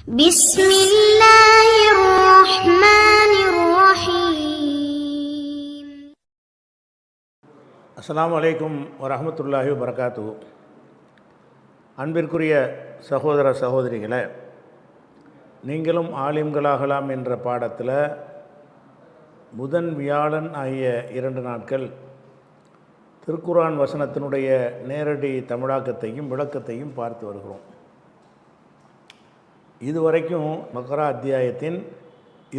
بسم الله الرحمن الرحيم. அஸ்ஸலாமு அலைக்கும் வரஹ்மத்துல்லாஹி வபரகாத்துஹு. அன்பிற்குரிய சகோதர சகோதரிகளே, நீங்களும் ஆலிம்களாகலாம் என்ற பாடத்தில் புதன் வியாழன் ஆகிய 2 நாட்கள் திருக்குர்ஆன் வசனத்தினுடைய நேரடி தமிழாக்கத்தையும் விளக்கத்தையும் பார்த்து வருகிறோம். இதுவரைக்கும் பக்ரா அத்தியாயத்தின்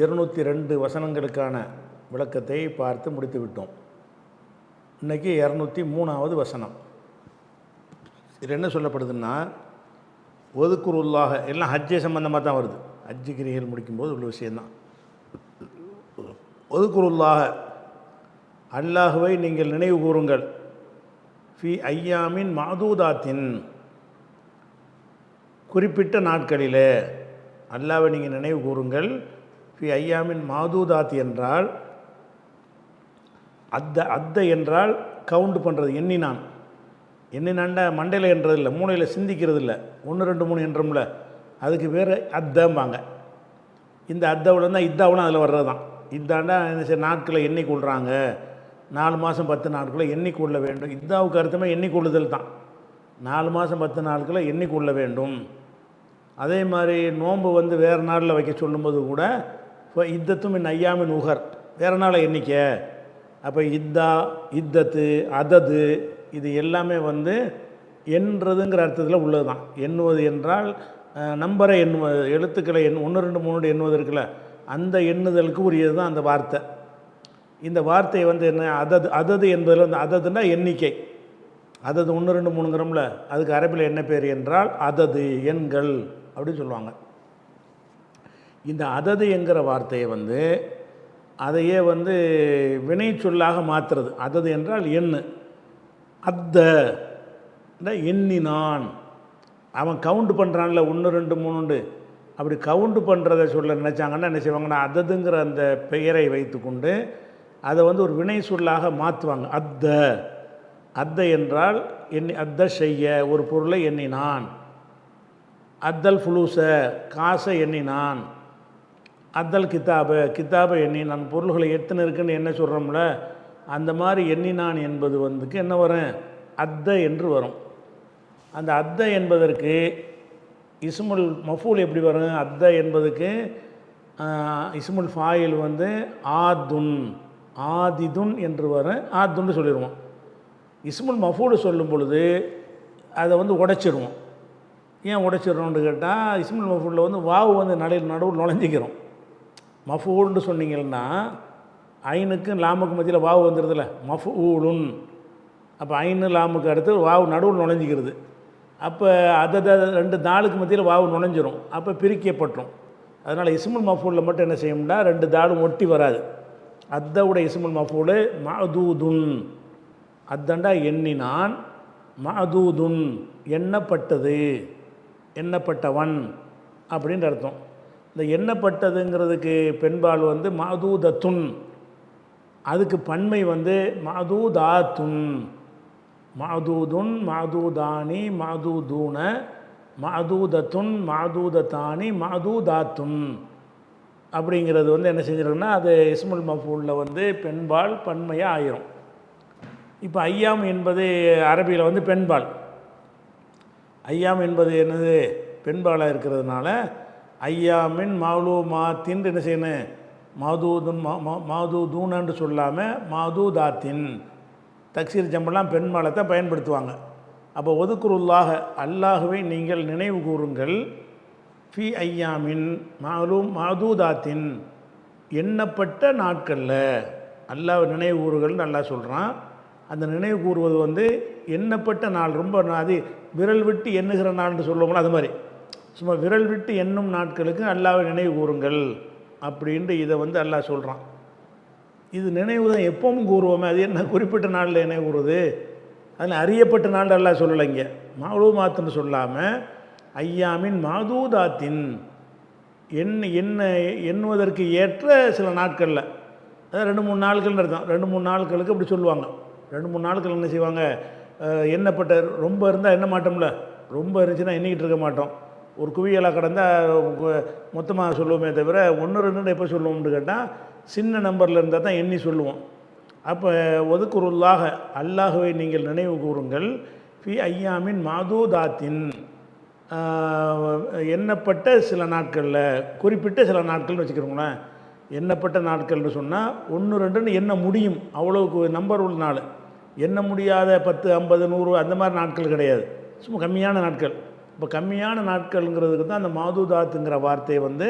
202 வசனங்களுக்கான விளக்கத்தை பார்த்து முடித்து விட்டோம். இன்றைக்கி 203வது வசனம். இது என்ன சொல்லப்படுதுன்னா, ஒதுக்குருல்லாக எல்லாம் ஹஜ்ஜை சம்பந்தமாக தான் வருது. ஹஜ்ஜு கிரிகள் முடிக்கும்போது உள்ள விஷயந்தான். ஒதுக்குருல்லாக அல்லாஹுவை நீங்கள் நினைவு கூறுங்கள், ஃபி ஐயாமின் மாதூதாத்தின் குறிப்பிட்ட நாட்களிலே. அல்லாஹ்வை நீங்கள் நினைவு கூறுங்கள், ஃபி ஐயாமின் மாதூதாத் என்றால் அத்த என்றால் கவுண்ட் பண்ணுறது, எண்ணினான். எண்ணினான்டா மண்டையில் என்றது இல்லை, மூளையில் சிந்திக்கிறது இல்லை. 1 2 3 என்றோம்ல, அதுக்கு பேர் அத்தம்பாங்க. இந்த அத்தவில் தான் இத்தாவும் அதில் வர்றது தான். இத்தாண்டா நாட்களை எண்ணிக்கொள்கிறாங்க, 4 மாதம் 10 நாட்களை எண்ணிக்கொள்ள வேண்டும். இத்தாவுக்கு அர்த்தமே எண்ணிக்கொள்ளுதல் தான். 4 மாதம் 10 நாட்களை எண்ணிக்கொள்ள வேண்டும். அதே மாதிரி நோன்பு வேறு நாளில் வைக்க சொல்லும்போது கூட இப்போ இத்தத்தும் என் ஐயாமின் உகர், வேறு நாளை எண்ணிக்க. அப்போ இத்தா, இத்தத்து, அதது, இது எல்லாமே எண்ணுறதுங்கிற அர்த்தத்தில் உள்ளது தான். எண்ணுவது என்றால் நம்பரை எண்ணுவது, எழுத்துக்களை 1 2 3 எண்ணுவது இருக்குல்ல, அந்த எண்ணுதலுக்கு உரியது தான் அந்த வார்த்தை. இந்த வார்த்தை என்ன, அதது என்பதில் அததுன்னா எண்ணிக்கை. அதது 1 2 3ங்கிறோம்ல, அதுக்கு அரபியில் என்ன பேர் என்றால் அதது, எண்கள் அப்படின்னு சொல்லுவாங்க. இந்த அதது என்கிற வார்த்தையை அதையே வினை சொல்லாக மாற்றுறது. அதது என்றால் எண்ணு. அத்த எண்ணினான். அவன் கவுண்ட் பண்ணுறான்ல, 1 2 3 அப்படி கவுண்ட் பண்ணுறதை சொல்ல நினச்சாங்கன்னா என்ன செய்வாங்கன்னா, அததுங்கிற அந்த பெயரை வைத்து கொண்டு அதை ஒரு வினை சொல்லாக மாற்றுவாங்க. அத்த என்றால் அத்த செய்ய, ஒரு பொருளை எண்ணினான். அத்தல் ஃபுலூச, காசை எண்ணினான். அத்தல் கிதாபை எண்ணினான். பொருள்களை எத்தனை இருக்குன்னு என்ன சொல்கிறோம்ல, அந்த மாதிரி எண்ணினான் என்பது என்ன வரும், அத்த என்று வரும். அந்த அத்த என்பதற்கு இஸ்முல் மஃபூல் எப்படி வரும், அத்த என்பதுக்கு இஸ்முல் ஃபாயில் ஆதுன், ஆதிதுன் என்று வரும். ஆதுன்னு சொல்லிடுவோம். இஸ்முல் மஃபூல் சொல்லும் பொழுது அதை உடைச்சிடுவோம். ஏன் உடைச்சிடணும்னு கேட்டால், இஸ்முல் மஃபூலில் வாவு நடுவில் நுழைஞ்சிக்கிறோம். மஃபூல்னு சொன்னீங்கன்னா ஐனுக்கும் லாமுக்கு மத்தியில் வாவு வந்துடுதுல, மஃபூலுன். அப்போ ஐனு லாமுக்கு அடுத்து வாவு நடுவில் நுழைஞ்சிக்கிறது. அப்போ அதை 2 தாளுக்கு மத்தியில் வாவு நுழைஞ்சிரும். அப்போ பிரிக்கப்பட்டுரும். அதனால் இஸ்முல் மஃபூலில் மட்டும் என்ன செய்யும்னா, 2 தாளும் ஒட்டி வராது. அத்தவுடைய இஸ்முல் மஃபூல் மஅதூதுன். அத்தண்டா எண்ணினான், மஅதூதுன் எண்ணப்பட்டது, எண்ணப்பட்டவன் அப்படின்ற அர்த்தம். இந்த எண்ணப்பட்டதுங்கிறதுக்கு பெண்பால் மஅதூதத்துன், அதுக்கு பன்மை மஅதூதாத்துன். மஅதூதுன், மஅதூதானி, மஅதூதூன, மஅதூதத்துன், மஅதூதத்தானி, மஅதூதாத்துன் அப்படிங்கிறது என்ன செஞ்சிருக்குன்னா, அது இஸ்முல் மஃபூலில் பெண்பால் பன்மையாக ஆயிரும். இப்போ ஐயாம் என்பது அரபியில் பெண்பால். ஐயாம் என்பது என்னது, பெண்பாலாக இருக்கிறதுனால ஐயாமின் மாலூமாத்தின் என்ன செய்யணும், மாதூதுன் மாதூதூனன்று சொல்லாமல் மாதூதாத்தின். தக்சீர் ஜம்பெல்லாம் பெண்பாலை தான் பயன்படுத்துவாங்க. அப்போ ஒதுக்குருல்லாக அல்லாஹுவை நீங்கள் நினைவு கூறுங்கள், ஃபி ஐயாமின் மாதூதாத்தின் எண்ணப்பட்ட நாட்களில் அல்லாஹ் நினைவு கூறுகள்னு அல்லாஹ் சொல்கிறான். அந்த நினைவு கூறுவது எண்ணப்பட்ட நாள், ரொம்ப அது விரல் விட்டு எண்ணுகிற நாள்னு சொல்லுவோம்னா அது மாதிரி சும்மா விரல் விட்டு எண்ணும் நாட்களுக்கு அல்லாஹ்வை நினைவு கூறுங்கள் அப்படின்ட்டு இதை அல்லாஹ் சொல்கிறான். இது நினைவு தான் எப்பவும் கூறுவோமே, அது என்ன குறிப்பிட்ட நாளில் நினைவு கூறுவது, அதில் அறியப்பட்ட நாள் அல்லாஹ் சொல்லலைங்க. மாலூமாத்துன்னு சொல்லாமல் ஐயாமின் மாதூதாத்தின் எண்ணுவதற்கு ஏற்ற சில நாட்களில், அதாவது 2 3 நாட்கள்னு அர்த்தம். 2 3 நாட்களுக்கு அப்படி சொல்லுவாங்க. 2 3 நாட்கள் என்ன செய்வாங்க, எண்ணப்பட்ட ரொம்ப இருந்தால் எண்ண மாட்டோம்ல, ரொம்ப இருந்துச்சுன்னா எண்ணிக்கிட்டு இருக்க மாட்டோம். ஒரு குவியலாக கடந்தால் மொத்தமாக சொல்லுவோமே தவிர 1 2 எப்போ சொல்லுவோம்னு கேட்டால் சின்ன நம்பரில் இருந்தால் தான் எண்ணி சொல்லுவோம். அப்போ ஒதுக்குருல்லாக அல்லாஹுவை நீங்கள் நினைவு கூறுங்கள், ஃபி ஐயாமின் மாதூதாத்தின் எண்ணப்பட்ட சில நாட்களில், குறிப்பிட்ட சில நாட்கள்னு வச்சுக்கிறோங்களேன். எண்ணப்பட்ட நாட்கள்னு சொன்னால் 1 2ன்னு எண்ண முடியும், அவ்வளோக்கு நம்பர் உள்ள நாள். எண்ண முடியாத 10 50 100 அந்த மாதிரி நாட்கள் கிடையாது, சும்மா கம்மியான நாட்கள். இப்போ கம்மியான நாட்கள்ங்கிறதுக்கு தான் அந்த மாதூதாத்துங்கிற வார்த்தையை வந்து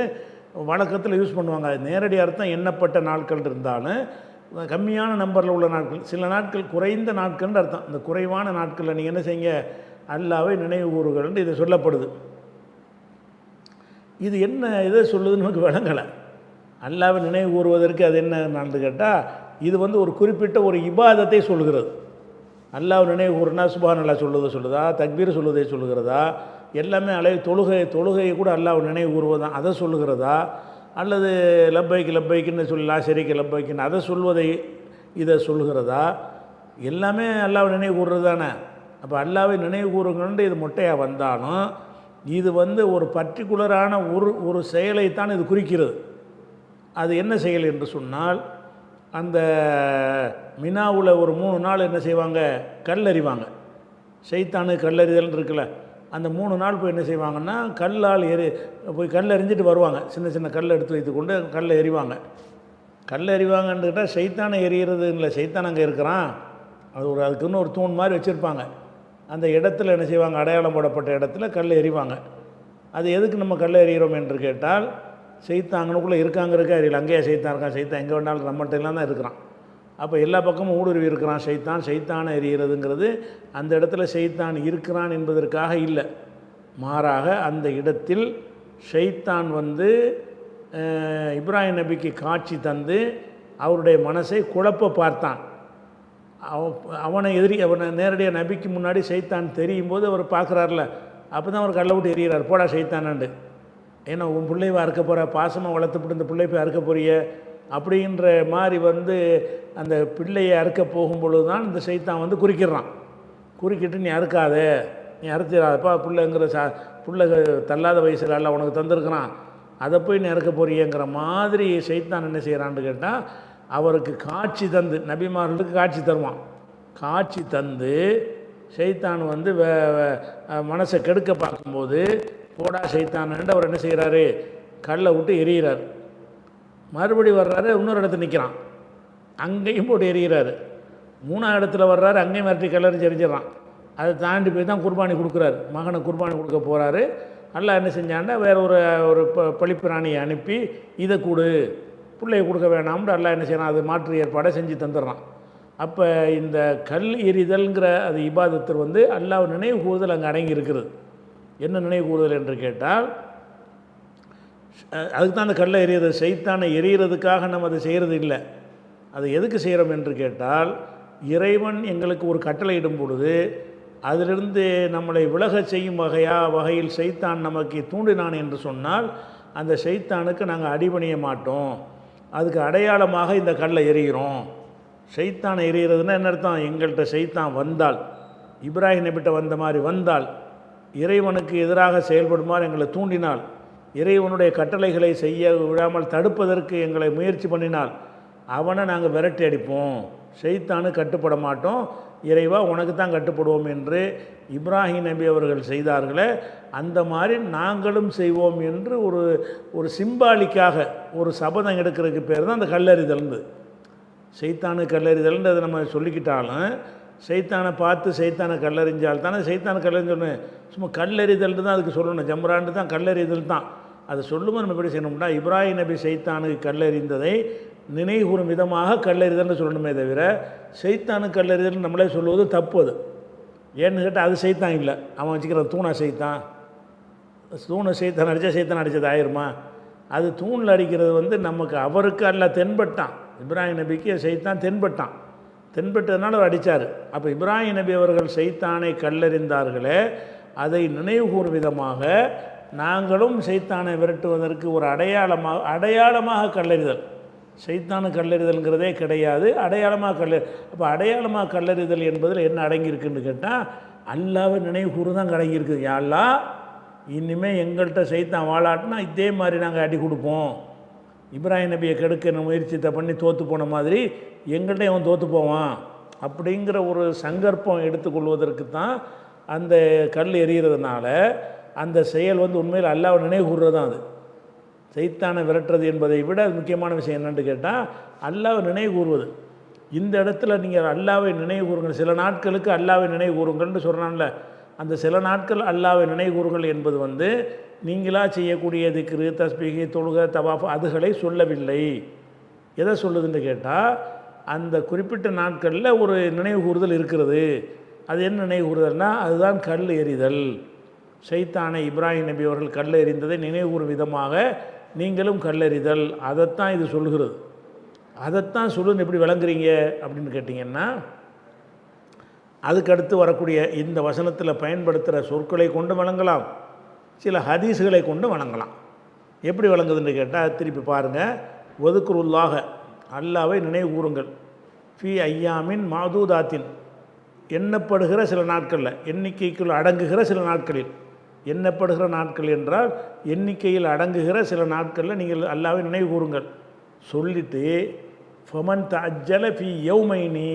வழக்கத்தில் யூஸ் பண்ணுவாங்க. அது நேரடி அர்த்தம் எண்ணப்பட்ட நாட்கள் இருந்தாலும் கம்மியான நம்பரில் உள்ள நாட்கள், சில நாட்கள் குறைந்த நாட்கள்னு அர்த்தம். இந்த குறைவான நாட்களில் நீங்கள் என்ன செய்யுங்க, அல்லாஹ்வை நினைவு கூறுகள்னு இது சொல்லப்படுது. இது என்ன இதை சொல்லுதுன்னு நமக்கு விளங்கலை. அல்லாஹ்வை நினைவு கூறுவதற்கு அது என்னன்னு கேட்டால், இது வந்து ஒரு குறிப்பிட்ட ஒரு இபாதத்தை சொல்கிறது. அல்லாஹ் நினைவு கூறுனா சுப்ஹானல்லாஹ் சொல்லுதா, தக்பீர் சொல்லுவதை சொல்லுகிறதா, எல்லாமே தொழுகையை கூட அல்லாஹ் நினைவு கூறுவதான் அதை சொல்லுகிறதா, அல்லது லப்பைக்குன்னு சொல்லி லா ஷரீக்க லப்பைக்குன்னு அதை சொல்வதை இதை சொல்லுகிறதா, எல்லாமே அல்லாஹ் நினைவு கூறுறது தானே. அப்போ அல்லாஹ்வை நினைவு கூறுங்கன்னு இது மொட்டையாக வந்தாலும் இது வந்து ஒரு பர்டிகுலரான ஒரு செயலைத்தான் இது குறிக்கிறது. அது என்ன செயல் என்று சொன்னால், அந்த மினாவில் ஒரு 3 நாள் என்ன செய்வாங்க, கல்லறிவாங்க. ஷைத்தானு கல்லறிதல் இருக்குல்ல, அந்த 3 நாள் போய் என்ன செய்வாங்கன்னா கல்லால் போய் கல் எறிஞ்சிட்டு வருவாங்க. சின்ன சின்ன கல் எடுத்து வைத்து கொண்டு கல்லை எறிவாங்க. கல் எறிவாங்கன்னு கேட்டால் ஷைத்தானை எறிகிறது இல்லை, ஷைத்தான் அங்கே இருக்கிறான். அதுக்குன்னு ஒரு தூண் மாதிரி வச்சுருப்பாங்க. அந்த இடத்துல என்ன செய்வாங்க, அடையாளம் போடப்பட்ட இடத்துல கல் எறிவாங்க. அது எதுக்கு நம்ம கல் எறிகிறோம் என்று கேட்டால், ஷைத்தான் அங்கனுக்குள்ளே இருக்காங்கிறக்கே அறியல. அங்கேயே ஷைத்தான் இருக்கான், ஷைத்தான் எங்கே வேணாலும் நம்மகிட்டலாம் தான் இருக்கிறான். அப்போ எல்லா பக்கமும் ஊடுருவி இருக்கிறான் ஷைத்தானை எறிகிறதுங்கிறது அந்த இடத்துல ஷைத்தான் இருக்கிறான் என்பதற்காக இல்லை. மாறாக அந்த இடத்தில் ஷைத்தான் வந்து இப்ராஹிம் நபிக்கு காட்சி தந்து அவருடைய மனசை குழப்ப பார்த்தான். அவனை நேரடியாக நபிக்கு முன்னாடி ஷைத்தான் தெரியும் போது அவர் பார்க்குறாருல, அப்போ தான் அவர் கல்லை விட்டு எறிகிறார், போடா ஷைத்தானண்டு. ஏன்னா உன் பிள்ளைவை அறுக்க போகிற, பாசமாக வளர்த்துப்பட்டு இந்த பிள்ளை போய் அறுக்க போறிய அப்படின்ற மாதிரி வந்து அந்த பிள்ளையை அறுக்க போகும்பொழுது தான் இந்த ஷைத்தான் வந்து குறுக்கிடுறான். குறுக்கிட்டு நீ அறுக்காத, நீ அறுத்திடாதப்பா, பிள்ளைங்கிற பிள்ளை தள்ளாத வயசில் அல்ல உனக்கு தந்திருக்கிறான், அதை போய் நீ அறுக்க போறியங்கிற மாதிரி ஷைத்தான் என்ன செய்கிறான்னு கேட்டால், அவருக்கு காட்சி தந்து, நபிமார்களுக்கு காட்சி தருவான். காட்சி தந்து ஷைத்தான் வந்து மனசை கெடுக்க பார்க்கும்போது போடா ஷைத்தான்னு அவர் என்ன செய்கிறாரு, கல்லை விட்டு எரிகிறார். மறுபடி வர்றாரு, இன்னொரு இடத்துல நிற்கிறான், அங்கேயும் போட்டு எரிகிறாரு. 3ஆவது இடத்துல வர்றாரு, அங்கேயும் மிரட்டி கல்லறி எரிஞ்சிடறான். அதை தாண்டி போய் தான் குர்பானி கொடுக்குறாரு, மகனை குர்பானி கொடுக்க போகிறாரு. அல்லாஹ் என்ன செஞ்சான்னா வேறு ஒரு பழிப்பிராணியை அனுப்பி இதை கொடு, பிள்ளையை கொடுக்க வேணாம்னு அல்லாஹ் என்ன செய்யறான், அது மாற்று ஏற்பாடை செஞ்சு தந்துடுறான். அப்போ இந்த கல் எறிதல்ங்கிற அது இபாதத்தில் வந்து அல்லாஹ் நினைவு கூறுதல் அங்கே அடங்கி இருக்கிறது. என்ன நினைவு கூறுதல் என்று கேட்டால், அதுக்கு தான் அந்த கல்லை எறிகிறது. ஷைத்தானை எறிகிறதுக்காக நம்ம அதை செய்கிறது இல்லை. அதை எதுக்கு செய்கிறோம் என்று கேட்டால், இறைவன் எங்களுக்கு ஒரு கட்டளையிடும் பொழுது அதிலிருந்து நம்மளை விலகச் செய்யும் வகையில் ஷைத்தான் நமக்கு தூண்டினான் என்று சொன்னால், அந்த ஷைத்தானுக்கு நாங்கள் அடிபணிய மாட்டோம். அதுக்கு அடையாளமாக இந்த கல்லை எறிகிறோம். ஷைத்தானை எறிகிறதுனா என்ன அர்த்தம், எங்கள்கிட்ட ஷைத்தான் வந்தால், இப்ராஹிம் நபிட்ட வந்த மாதிரி வந்தால், இறைவனுக்கு எதிராக செயல்படுமாறு எங்களை தூண்டினால், இறைவனுடைய கட்டளைகளை செய்ய விடாமல் தடுப்பதற்கு எங்களை முயற்சி பண்ணினால், அவனை நாங்கள் விரட்டி அடிப்போம், ஷைத்தானு கட்டுப்பட மாட்டோம், இறைவா உனக்கு தான் கட்டுப்படுவோம் என்று இப்ராஹிம் நபி அவர்கள் செய்தார்களே, அந்த மாதிரி நாங்களும் செய்வோம் என்று ஒரு சிம்பாலிக்காக ஒரு சபதம் எடுக்கிறதுக்கு பேர் தான் அந்த கல்லறிதல்ந்து. ஷைத்தானு கல்லறிதல்னு அதை நம்ம சொல்லிக்கிட்டாலும், ஷைத்தானை பார்த்து ஷைத்தானை கல்லறிஞ்சால் தானே ஷைத்தானை கல்லறிஞ்சோன்னு, சும்மா கல்லறிதல் தான் அதுக்கு சொல்லணும், ஜம்ரான்னு தான் கல்லறிதல் தான். அதை சொல்லும்போது நம்ம எப்படி செய்யணும்னா, இப்ராஹிம் நபி ஷைத்தானுக்கு கல்லறிந்ததை நினைவுகூறும் விதமாக கல்லறிதல்னு சொல்லணுமே தவிர, ஷைத்தானுக்கு கல்லறிதல் நம்மளே சொல்லுவது தப்பு. அது ஏன்னு கேட்டால் அது ஷைத்தான் இல்லை, அவன் வச்சுக்கிற தூணை ஷைத்தான், தூணை ஷைத்தான் அடித்தா ஷைத்தான் அடித்தது ஆயிருமா? அது தூணில் அடிக்கிறது வந்து நமக்கு அவருக்கு அல்ல தென்பட்டான், இப்ராஹிம் நபிக்கு ஷைத்தான் தென்பட்டதுனால அவர் அடித்தார். அப்போ இப்ராஹிம் நபி அவர்கள் ஷைத்தானை கல்லறிந்தார்களே, அதை நினைவுகூறும் விதமாக நாங்களும் ஷைத்தானை விரட்டுவதற்கு ஒரு அடையாளமாக கல்லறிதல். ஷைத்தானு கல்லறிதல்ங்கிறதே கிடையாது, அடையாளமாக அப்போ அடையாளமாக கல்லறிதல் என்பதில் என்ன அடங்கியிருக்குன்னு கேட்டால், அல்லாஹ்வை நினைவு கூறு தான் அடங்கியிருக்குது. யா அல்லாஹ் இனிமேல் எங்கள்கிட்ட சைத்தான் வாழாட்டினா இதே மாதிரி நாங்கள் அடி கொடுப்போம். இப்ராஹிம் நபியை கெடுக்க முயற்சித்தை பண்ணி தோற்று போன மாதிரி எங்கள்கிட்ட அவன் தோற்று போவான் அப்படிங்கிற ஒரு சங்கற்பம் எடுத்துக்கொள்வதற்கு தான் அந்த கல் எறிகிறதுனால அந்த செயல் உண்மையில் அல்லாஹ்வை நினைவு கூறுறது தான். அது சைத்தானை விரட்டுறது என்பதை விட முக்கியமான விஷயம் என்னென்னு கேட்டால் அல்லாஹ்வை நினைவு கூறுவது. இந்த இடத்துல நீங்கள் அல்லாஹ்வை நினைவு கூறுங்கள், சில நாட்களுக்கு அல்லாஹ்வை நினைவு கூறுங்கள்னு சொல்கிறான்ல, அந்த சில நாட்கள் அல்லாஹ்வை நினைவு கூறுங்கள் என்பது நீங்களாக செய்யக்கூடிய திக்ரு, தஸ்பீஹ், தொழுகை, தவாஃப் அதுகளை சொல்லவில்லை. எதை சொல்லுதுன்னு கேட்டால் அந்த குறிப்பிட்ட நாட்களில் ஒரு நினைவு கூறுதல் இருக்கிறது. அது என்ன நினைவு கூறுதல்னா அதுதான் கல் எறிதல். ஷைத்தானை இப்ராஹிம் நபி அவர்கள் கல் எறிந்ததை நினைவு கூறும் விதமாக நீங்களும் கல்லெறிதல், அதைத்தான் இது சொல்லுகிறது. அதைத்தான் சொல்லுன்னு எப்படி விளங்குறீங்க அப்படின்னு கேட்டிங்கன்னா, அதுக்கடுத்து வரக்கூடிய இந்த வசனத்தில் பயன்படுத்துகிற சொற்களை கொண்டு வழங்கலாம், சில ஹதீஸுகளை கொண்டு வழங்கலாம். எப்படி வழங்குதுன்னு கேட்டால் திருப்பி பாருங்கள். ஒதுக்குருல்லாக அல்லாவை நினைவு கூறுங்கள், ஃபி ஐயாமின் மாதூதாத்தின் எண்ணப்படுகிற சில நாட்களில், எண்ணிக்கைக்குள் அடங்குகிற சில நாட்களில். எண்ணப்படுகிற நாட்கள் என்றால் எண்ணிக்கையில் அடங்குகிற சில நாட்களில் நீங்கள் அல்லாவை நினைவு கூறுங்கள். சொல்லிவிட்டு ஃபமன் தஅஜ்ஜல ஃபி யௌமைனி,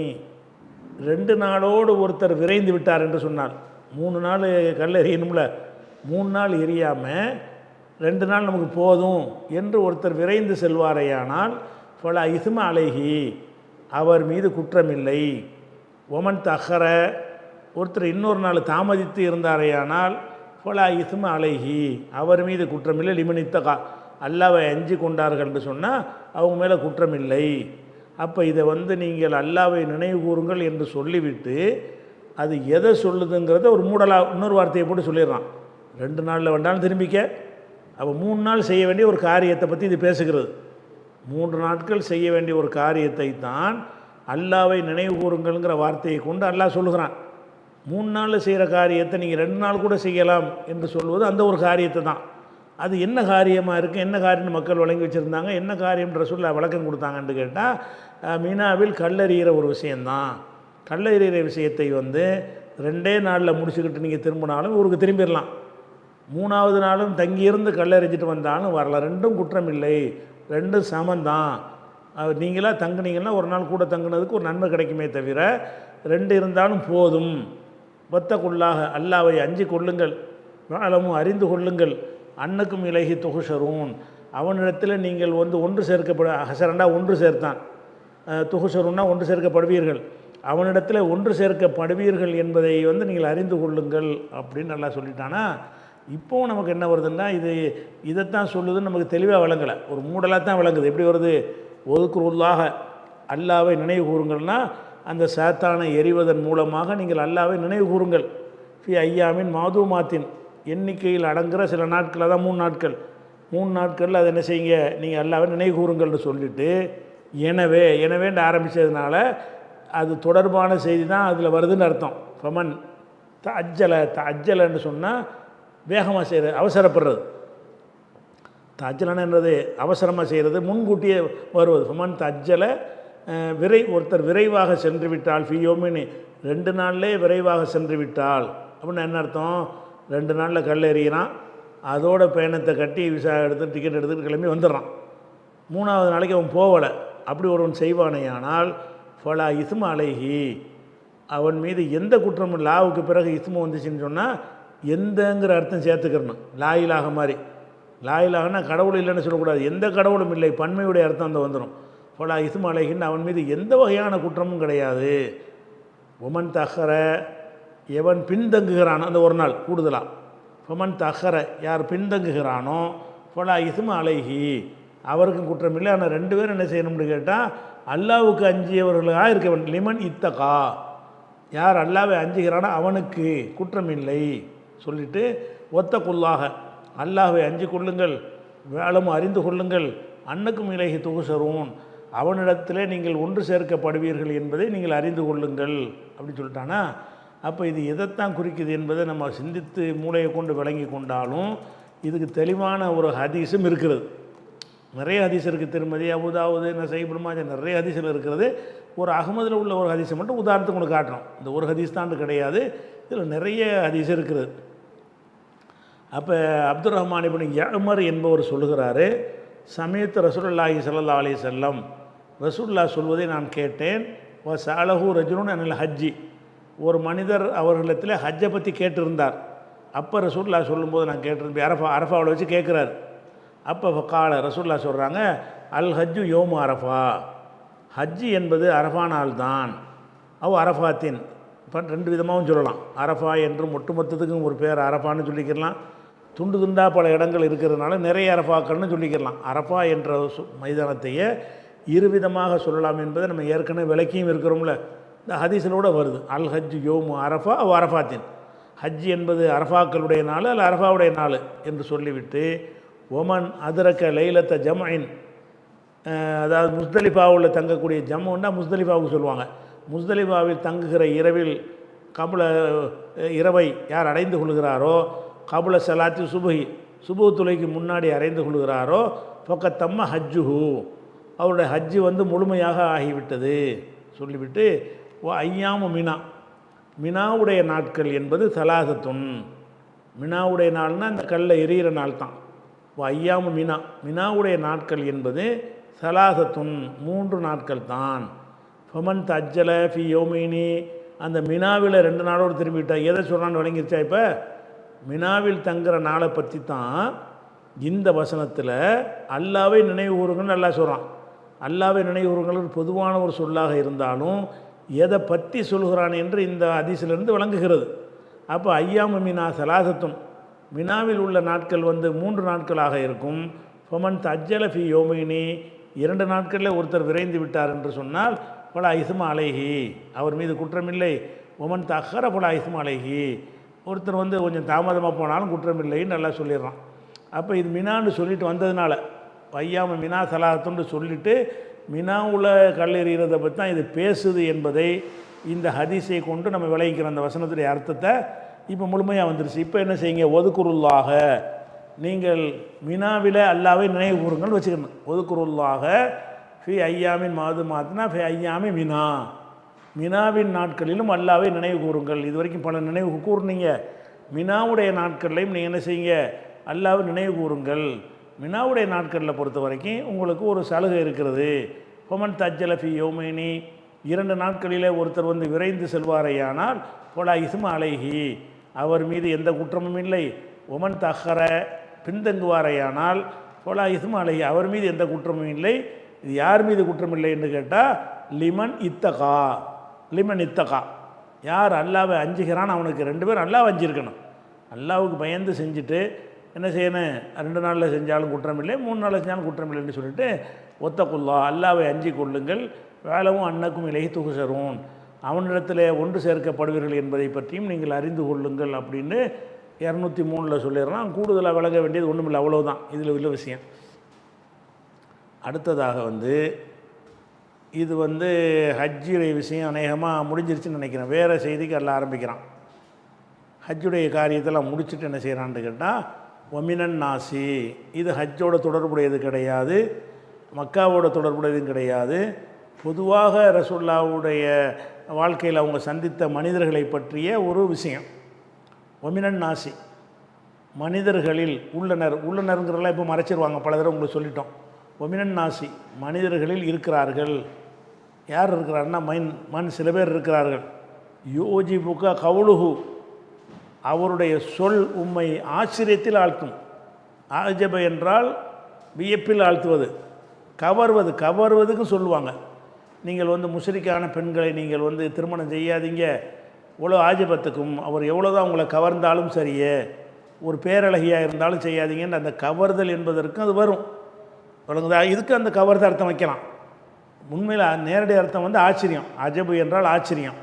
2 நாளோடு ஒருத்தர் விரைந்து விட்டார் என்று சொன்னார். 3 நாள் கல் எறியணும்ல, 3 நாள் எரியாமல் 2 நாள் நமக்கு போதும் என்று ஒருத்தர் விரைந்து செல்வாரையானால் ஃபலா இஸ்ம அலைஹி, அவர் மீது குற்றமில்லை. ஒமன் தஹர, ஒருத்தர் இன்னொரு நாள் தாமதித்து இருந்தாரையானால் ஃபலா இஸ்ம அலைஹி, அவர் மீது குற்றமில்லை. லிமனித்தகா, அல்லாவை அஞ்சு கொண்டார்கள் என்று சொன்னால் அவங்க மேலே குற்றமில்லை. அப்போ இதை நீங்கள் அல்லாவை நினைவு கூறுங்கள் என்று சொல்லிவிட்டு அது எதை சொல்லுதுங்கிறத ஒரு மூடலாக இன்னொரு வார்த்தையை போட்டு சொல்லிடுறான். 2 நாளில் வேண்டாலும் திரும்பிக்க. அப்போ 3 நாள் செய்ய வேண்டிய ஒரு காரியத்தை பற்றி இது பேசுகிறது. 3 நாட்கள் செய்ய வேண்டிய ஒரு காரியத்தை தான் அல்லாவை நினைவு கூறுங்கள்ங்கிற வார்த்தையை கொண்டு அல்லாஹ் சொல்லுகிறான். 3 நாளில் செய்கிற காரியத்தை நீங்கள் 2 நாள் கூட செய்யலாம் என்று சொல்வது அந்த ஒரு காரியத்தை தான். அது என்ன காரியமாக இருக்குது, என்ன காரியம்னு மக்கள் வழங்கி வச்சுருந்தாங்க, என்ன காரியம்ன்ற சொல்ல விளக்கம் கொடுத்தாங்கன்னு கேட்டால், மீனாவில் கல்லறிகிற ஒரு விஷயந்தான். கல்லறிகிற விஷயத்தை 2 நாளில் முடிச்சுக்கிட்டு நீங்கள் திரும்பினாலும் ஊருக்கு திரும்பிடலாம். 3ஆவது நாளும் தங்கியிருந்து கல்லறிஞ்சிட்டு வந்தாலும் வரலாம். 2ம் குற்றம் இல்லை, 2ம் சமந்தான். நீங்களாக தங்குனீங்கன்னா ஒரு நாள் கூட தங்குனதுக்கு ஒரு நன்மை கிடைக்குமே தவிர 2 இருந்தாலும் போதும். வத்தக்குள்ளாக அல்லாவை அஞ்சு கொள்ளுங்கள், அளமும் அறிந்து கொள்ளுங்கள், அன்னக்கும் இலகி துகுஷரூன், அவனிடத்தில் நீங்கள் ஒன்று சேர்க்கப்பட, ஹசரண்டா ஒன்று சேர்த்தான், துகுஷருன்னா ஒன்று சேர்க்கப்படுவீர்கள், அவனிடத்தில் ஒன்று சேர்க்கப்படுவீர்கள் என்பதை நீங்கள் அறிந்து கொள்ளுங்கள் அப்படின்னு நல்லா சொல்லிட்டானா. இப்போவும் நமக்கு என்ன வருதுன்னா, இதைத்தான் சொல்லுதுன்னு நமக்கு தெளிவாக விளங்கலை, ஒரு மூடலாக தான் விளங்குது. எப்படி வருது? ஒதுக்குருல்லாக அல்லாவை நினைவு கூறுங்கள்னா அந்த சாத்தானை எறிவதன் மூலமாக நீங்கள் அல்லாவை நினைவு கூறுங்கள். ஃபி ஐயாமின் மாதூமாத்தின், எண்ணிக்கையில் அடங்குகிற சில நாட்கள், தான் 3 நாட்கள். 3 நாட்களில் அதை என்ன செய்யுங்க, நீங்கள் அல்லாவை நினைவு கூறுங்கள்னு சொல்லிவிட்டு எனவேன்னு ஆரம்பித்ததுனால அது தொடர்பான செய்தி தான் அதில் வருதுன்னு அர்த்தம். ஃபமன் தஅஜ்ஜலன்னு சொன்னால் வேகமாக செய்கிறது, அவசரப்படுறது. தஅஜ்ஜலன்னு என்னது? அவசரமாக செய்கிறது, முன்கூட்டியே வருவது. ஃபமன் தஅஜ்ஜல, ஒருத்தர் விரைவாக சென்று விட்டால், ஃபியோமினி 2 நாள்லே விரைவாக சென்று விட்டால் அப்படின்னு என்ன அர்த்தம்? 2 நாளில் கல் எறிகிறான், அதோட பயணத்தை கட்டி விசா எடுத்து டிக்கெட் எடுத்துகிட்டு கிளம்பி வந்துடுறான். 3ஆவது நாளைக்கு அவன் போகலை. அப்படி ஒருவன் செய்வானேயானால் ஃபலா இஸ்ம அலைஹி, அவன் மீது எந்த குற்றமும், லாவுக்கு பிறகு இஸ்மு வந்துச்சுன்னு சொன்னால் எந்தங்கிற அர்த்தம் சேர்த்துக்கிறணும். லாயிலாக மாதிரி, லாயிலாகனா கடவுள் இல்லைன்னு சொல்லக்கூடாது, எந்த கடவுளும் இல்லை, பன்மையுடைய அர்த்தம் அந்த வந்துடும். ஃபலா இஸ்ம அலைஹின்னு அவன் மீது எந்த வகையான குற்றமும் கிடையாது. ஒமன் தஹர, எவன் பின்தங்குகிறானோ அந்த ஒரு நாள் கூடுதலாக, ஃபமன் தஹர யார் பின்தங்குகிறானோ ஃபலா இஸ்ம அலைஹி, அவருக்கும் குற்றம் இல்லை. ஆனால் 2 பேரும் என்ன செய்யணும்னு கேட்டால் அல்லாவுக்கு அஞ்சியவர்களாக இருக்க வேண்டும். லிமன் இத்தகா, யார் அல்லாவை அஞ்சுகிறானோ அவனுக்கு குற்றம் இல்லை சொல்லிவிட்டு, ஒத்தக்குள்ளாக அல்லாவை அஞ்சு கொள்ளுங்கள், வேளமும் அறிந்து கொள்ளுங்கள், அன்னக்கும் இலகி துகுசரூன், அவனிடத்தில் நீங்கள் ஒன்று சேர்க்கப்படுவீர்கள் என்பதை நீங்கள் அறிந்து கொள்ளுங்கள் அப்படி சொல்லிட்டானா. அப்போ இது எதைத்தான் குறிக்குது என்பதை நம்ம சிந்தித்து மூளையை கொண்டு விளங்கி கொண்டாலும் இதுக்கு தெளிவான ஒரு ஹதீஸும் இருக்கிறது. நிறைய ஹதீஸ் இருக்குது. திருமதி, அபுதாவுது, நசை, இப்னு மாஜா, நிறைய ஹதீஸில் இருக்கிறது. ஒரு அகமதில் உள்ள ஒரு ஹதீஸை மட்டும் உதாரணத்துக்கு உங்களுக்கு காட்டுறோம். இந்த ஒரு ஹதீஸ் தான் கிடையாது, இதில் நிறைய ஹதீஸ் இருக்கிறது. அப்போ அப்துல் ரஹ்மான் இப்னு யஅமர் என்பவர் சொல்லுகிறாரு, சமயத்து ரசூலுல்லாஹி ஸல்லல்லாஹு அலைஹி வஸல்லம் ரசூலுல்லாஹ் சொல்வதை நான் கேட்டேன். சஅலஹு ரஜுலுன் அனில் ஹஜ்ஜி, ஒரு மனிதர் அவர்களிடத்தில் ஹஜ்ஜை பற்றி கேட்டிருந்தார். அப்போ ரசூலுல்லாஹ் சொல்லும்போது நான் கேட்டிருந்தேன். அரஃபாவில் வச்சு கேட்குறாரு. அப்போ கால ரசூலுல்லாஹ் சொல்கிறாங்க, அல் ஹஜ்ஜு யோமு அரஃபா, ஹஜ்ஜி என்பது அரஃபா நாள் தான். அரஃபாத்தின், இப்போ ரெண்டு விதமாகவும் சொல்லலாம். அரஃபா என்றும் ஒட்டுமொத்தத்துக்கும் ஒரு பேர் அரஃபான்னு சொல்லிக்கலாம். துண்டு துண்டாக பல இடங்கள் இருக்கிறதுனால நிறைய அரஃபாக்கள்னு சொல்லிக்கலாம். அரஃபா என்ற மைதானத்தையே இருவிதமாக சொல்லலாம் என்பதை நம்ம ஏற்கனவே விளக்கியும் இருக்கிறோம்ல. இந்த ஹதீஸிலோடு வருது, அல் ஹஜ் யோமு அரஃபா அரஃபாத்தின், ஹஜ் என்பது அரஃபாக்களுடைய நாள் அல்ல அரஃபாவுடைய நாள் என்று சொல்லிவிட்டு, ஒமன் அதிரக்க லைலத்த ஜம்இன், அதாவது முஸ்தலிஃபாவில் தங்கக்கூடிய ஜம்முன்னா முஸ்தலிஃபாவுக்கு சொல்லுவாங்க. முஸ்தலிஃபாவில் தங்குகிற இரவில் இரவை யார் அடைந்து கொள்கிறாரோ, கபுல சலாத்தி சுபு துளைக்கு முன்னாடி அடைந்து கொள்கிறாரோ, பக்கத்தம்ம ஹஜ்ஜுஹு, அவருடைய ஹஜ்ஜு முழுமையாக ஆகிவிட்டது சொல்லிவிட்டு, ஐயாமு மினா, மினாவுடைய நாட்கள் என்பது சலாசத்துன், மினாவுடைய நாள்னால் அந்த கல்லை எரியிற நாள் தான். ஐயாமு மினா, மினாவுடைய நாட்கள் என்பது சலாசத்துன், 3 நாட்கள் தான். ஃபமன் தஜ்ஜல ஃபி யோமினி, அந்த மினாவில் 2 நாளோடு திரும்பிவிட்டால் எதை சொல்கிறான்னு விளங்கிருச்சா? இப்போ மினாவில் தங்குற நாளை பற்றி தான் இந்த வசனத்தில் அல்லாவை நினைவு கூறுங்கன்னு நல்லா சொல்கிறான். அல்லாவை நினைவு கூறுங்கள் பொதுவான ஒரு சொல்லாக இருந்தாலும் எதை பற்றி சொல்கிறான் என்று இந்த ஹதீஸிலிருந்து விளங்குகிறது. அப்போ ஐயாமு மினா சலாசத்துன், மினாவில் உள்ள நாட்கள் 3 நாட்களாக இருக்கும். ஃபமன் தஜ்ஜல ஃபி யோமினி, 2 நாட்களில் ஒருத்தர் விரைந்து விட்டார் என்று சொன்னால் பல ஐஸ்மா அலைஹி, அவர் மீது குற்றமில்லை. ஒமன் தஹர பல ஐஸ்மா அலைஹி, ஒருத்தர் கொஞ்சம் தாமதமாக போனாலும் குற்றமில்லைன்னு நல்லா சொல்லிடுறான். அப்போ இது மினான்னு சொல்லிட்டு வந்ததுனால ஐயாம மினா சலாத்துன்னு சொல்லிவிட்டு மினாவில் கல்லெறிகிறதை பற்றி தான் இது பேசுது என்பதை இந்த ஹதீஸை கொண்டு நம்ம விளைவிக்கிற அந்த வசனத்துடைய அர்த்தத்தை இப்போ முழுமையாக வந்துருச்சு. இப்போ என்ன செய்யுங்க, ஒதுக்குருல்லாக, நீங்கள் மினாவில் அல்லாவை நினைவு கூறுங்கள்னு வச்சுக்கணும். ஒதுக்குருல்லாக ஃபி ஐயாமின் மாத்துனா ஃபி ஐயாமி மினா, மினாவின் நாட்களிலும் அல்லாவை நினைவு கூறுங்கள். இது வரைக்கும் பல நினைவு கூறுனீங்க. மினாவுடைய நாட்கள்லையும் நீங்கள் என்ன செய்யுங்க, அல்லாவை நினைவு கூறுங்கள். மினாவுடைய நாட்களில் பொறுத்த வரைக்கும் உங்களுக்கு ஒரு சலுகை இருக்கிறது. ஃபமன் தஜ்ஜல ஃபி யோமைனி, 2 நாட்களிலே ஒருத்தர் விரைந்து செல்வாரையானால் போலா இஸ்ம அலைஹி, அவர் மீது எந்த குற்றமும் இல்லை. ஒமன் தஹர, பின்தங்குவாரையானால் போலா இஸ்ம அலைஹி, அவர் மீது எந்த குற்றமும் இல்லை. இது யார் மீது குற்றம் இல்லை என்று கேட்டால் லிமன் இத்தகா, லிமன் இத்தகா, யார் அல்லாவை அஞ்சுகிறான் அவனுக்கு. 2 பேர் அல்லாவை அஞ்சிருக்கணும். அல்லாவுக்கு பயந்து செஞ்சுட்டு என்ன செய்யணும், 2 நாளில் செஞ்சாலும் குற்றமில்லை, 3 நாளில் செஞ்சாலும் குற்றமில்லைன்னு சொல்லிட்டு ஒத்தக்குல்லா, அல்லாவை அஞ்சி கொள்ளுங்கள். வேலவும் அன்னக்கும் இலகி துகுசரும், அவனிடத்தில் ஒன்று சேர்க்கப்படுவீர்கள் என்பதை பற்றியும் நீங்கள் அறிந்து கொள்ளுங்கள் அப்படின்னு 203 சொல்லிடுறான். கூடுதலாக விளங்க வேண்டியது ஒன்றுமில்லை, அவ்வளவுதான் இதில் உள்ள விஷயம். அடுத்ததாக இது ஹஜ்ஜுடைய விஷயம் அநேகமாக முடிஞ்சிருச்சுன்னு நினைக்கிறேன். வேறு செய்திக்கு எல்லாம் ஆரம்பிக்கிறான். ஹஜ்ஜுடைய காரியத்தெல்லாம் முடிச்சுட்டு என்ன செய்கிறான்னு கேட்டால், ஒமினன் நாசி, இது ஹஜ்ஜோட தொடர்புடையது கிடையாது, மக்காவோட தொடர்புடையதும் கிடையாது. பொதுவாக ரசூலுல்லாஹ்வுடைய வாழ்க்கையில் அவங்க சந்தித்த மனிதர்களை பற்றிய ஒரு விஷயம். ஒமினன் நாசி, மனிதர்களில் உள்ளனருங்கிறதெல்லாம் இப்போ மறைச்சிருவாங்க, பல தடவை உங்களுக்கு சொல்லிட்டோம். ஒமினன் நாசி, மனிதர்களில் இருக்கிறார்கள். யார் இருக்கிறாருன்னா மண் சில பேர் இருக்கிறார்கள். யோஜி புக்கா கவுலுஹு, அவருடைய சொல் உம்மை ஆச்சரியத்தில் ஆழ்த்தும். ஆஜப என்றால் வியப்பில் ஆழ்த்துவது, கவர்வதுக்கு சொல்லுவாங்க. நீங்கள் முஷ்ரிக்கான பெண்களை நீங்கள் திருமணம் செய்யாதீங்க, இவ்வளோ ஆஜபத்துக்கும், அவர் எவ்வளோதான் உங்களை கவர்ந்தாலும் சரியே, ஒரு பேரழகியாக இருந்தாலும் செய்யாதீங்கன்னு அந்த கவர்தல் என்பதற்கும் அது வரும். இதுக்கு அந்த கவர்த அர்த்தம் வைக்கலாம். உண்மையில் நேரடி அர்த்தம் ஆச்சரியம். அஜபு என்றால் ஆச்சரியம்,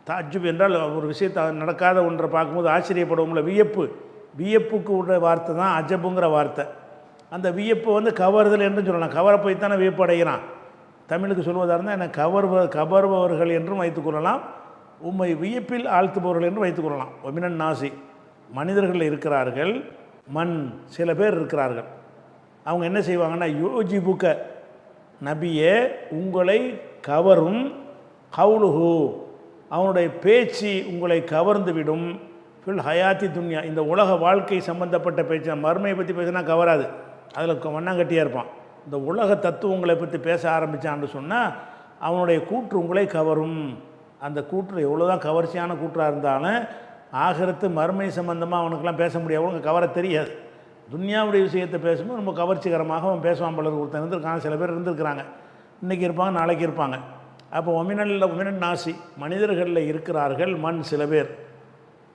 தாஜுப் என்றால் ஒரு விஷயத்தை நடக்காத ஒன்றை பார்க்கும்போது ஆச்சரியப்படுவோம்ல, வியப்புக்கு உள்ள வார்த்தை தான் அஜபுங்கிற வார்த்தை. அந்த வியப்பு கவர்தல் என்று சொல்லலாம். கவரை போய் தானே வியப்பு அடைகிறான். தமிழுக்கு சொல்வதாக இருந்தால் என்ன, கவர்பவர்கள் என்றும் வைத்துக்கொள்ளலாம், உம்மை வியப்பில் ஆழ்த்துபவர்கள் என்றும் வைத்துக்கொள்ளலாம். ஒமினன் நாசி, மனிதர்கள் இருக்கிறார்கள், சில பேர் இருக்கிறார்கள். அவங்க என்ன செய்வாங்கன்னா, யோஜிபுக்க, நபியே உங்களை கவரும், கவுலுஹு, அவனுடைய பேச்சு உங்களை கவர்ந்து விடும், ஃபில் ஹயாத்தி துன்யா, இந்த உலக வாழ்க்கை சம்மந்தப்பட்ட பேச்சு. மறுமையை பற்றி பேசினா கவராது, அதில் வண்ணாங்கட்டியாக இருப்பான். இந்த உலக தத்துவங்களை பற்றி பேச ஆரம்பித்தான்னு சொன்னால் அவனுடைய கூற்று உங்களை கவரும். அந்த கூற்று எவ்வளோ தான் கவர்ச்சியான கூற்றாக இருந்தாலும் ஆகிரத்து மறுமை சம்பந்தமாக அவனுக்கெல்லாம் பேச முடியாது, அவனுக்கு கவர தெரியாது. துன்யாவுடைய விஷயத்தை பேசும்போது ரொம்ப கவர்ச்சிகரமாக அவன் பேசுவான். பலர் ஒருத்தன் இருந்திருக்காங்க, சில பேர் இருந்திருக்கிறாங்க, இன்றைக்கி இருப்பாங்க, நாளைக்கு இருப்பாங்க. அப்போ ஒமினன் நாசி, மனிதர்களில் இருக்கிறார்கள் மண் சில பேர்.